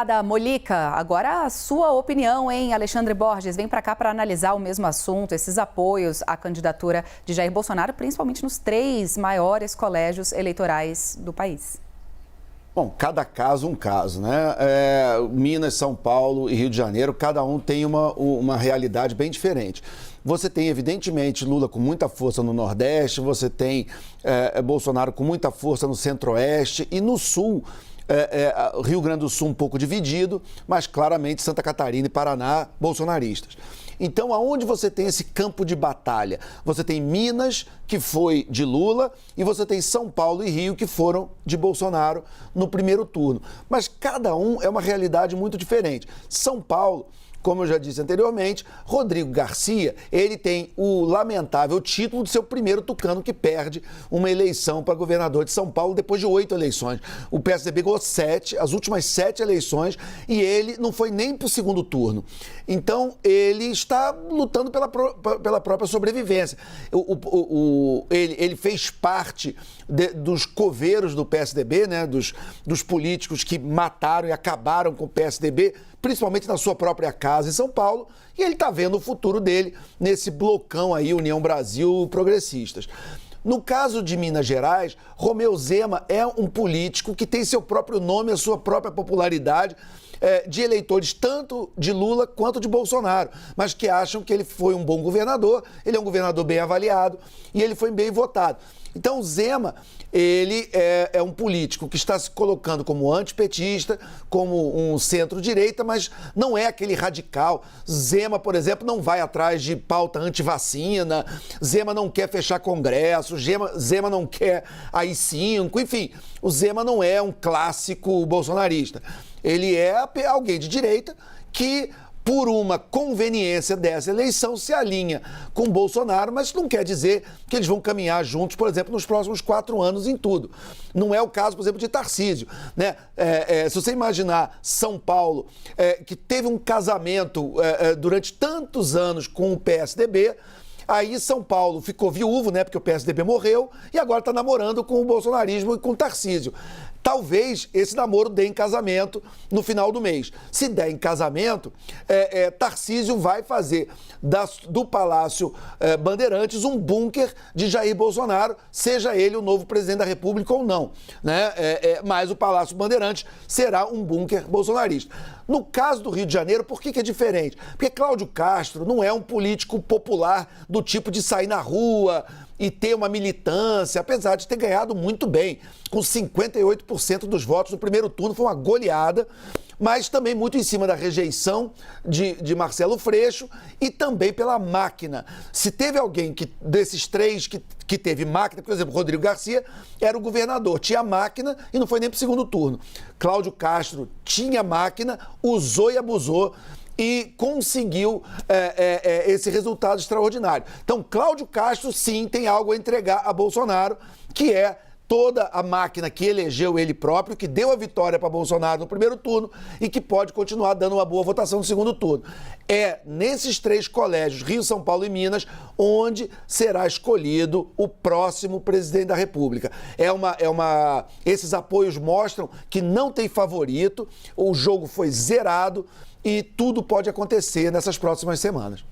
Obrigada, Molica. Agora a sua opinião, hein? Alexandre Borges, vem para cá para analisar o mesmo assunto, esses apoios à candidatura de Jair Bolsonaro, principalmente nos 3 maiores colégios eleitorais do país. Bom, cada caso um caso, né? Minas, São Paulo e Rio de Janeiro, cada um tem uma realidade bem diferente. Você tem, evidentemente, Lula com muita força no Nordeste, você tem Bolsonaro com muita força no Centro-Oeste e no Sul. Rio Grande do Sul um pouco dividido, mas claramente Santa Catarina e Paraná bolsonaristas. Então, aonde você tem esse campo de batalha? Você tem Minas, que foi de Lula, e você tem São Paulo e Rio, que foram de Bolsonaro no primeiro turno. Mas cada um é uma realidade muito diferente. São Paulo, como eu já disse anteriormente, Rodrigo Garcia, ele tem o lamentável título de ser o primeiro tucano que perde uma eleição para governador de São Paulo depois de 8 eleições. O PSDB ganhou 7, as últimas 7 eleições, e ele não foi nem para o segundo turno. Então, ele está lutando pela própria sobrevivência. Ele fez parte dos coveiros do PSDB, né, dos políticos que mataram e acabaram com o PSDB, principalmente na sua própria casa em São Paulo, e ele está vendo o futuro dele nesse blocão aí, União Brasil Progressistas. No caso de Minas Gerais, Romeu Zema é um político que tem seu próprio nome, a sua própria popularidade, de eleitores tanto de Lula quanto de Bolsonaro, mas que acham que ele foi um bom governador, ele é um governador bem avaliado e ele foi bem votado. Então, Zema, ele é um político que está se colocando como antipetista, como um centro-direita, mas não é aquele radical. Zema, por exemplo, não vai atrás de pauta anti-vacina, Zema não quer fechar congresso, Zema não quer AI-5, enfim, o Zema não é um clássico bolsonarista. Ele é alguém de direita que, por uma conveniência dessa eleição, se alinha com Bolsonaro, mas não quer dizer que eles vão caminhar juntos, por exemplo, nos próximos 4 anos em tudo. Não é o caso, por exemplo, de Tarcísio, né? Se você imaginar São Paulo, que teve um casamento durante tantos anos com o PSDB, aí São Paulo ficou viúvo, né? Porque o PSDB morreu e agora está namorando com o bolsonarismo e com o Tarcísio. Talvez esse namoro dê em casamento no final do mês. Se der em casamento, Tarcísio vai fazer do Palácio Bandeirantes um bunker de Jair Bolsonaro, seja ele o novo presidente da República ou não, né? Mas o Palácio Bandeirantes será um bunker bolsonarista. No caso do Rio de Janeiro, por que é diferente? Porque Cláudio Castro não é um político popular do tipo de sair na rua e ter uma militância, apesar de ter ganhado muito bem, com 58% dos votos no primeiro turno, foi uma goleada, mas também muito em cima da rejeição de Marcelo Freixo e também pela máquina. Se teve alguém desses 3 que teve máquina, por exemplo, Rodrigo Garcia era o governador, tinha máquina e não foi nem para o segundo turno. Cláudio Castro tinha máquina, usou e abusou e conseguiu esse resultado extraordinário. Então, Cláudio Castro, sim, tem algo a entregar a Bolsonaro, que é toda a máquina que elegeu ele próprio, que deu a vitória para Bolsonaro no primeiro turno e que pode continuar dando uma boa votação no segundo turno. É nesses 3 colégios, Rio, São Paulo e Minas, onde será escolhido o próximo presidente da República. Esses apoios mostram que não tem favorito, o jogo foi zerado e tudo pode acontecer nessas próximas semanas.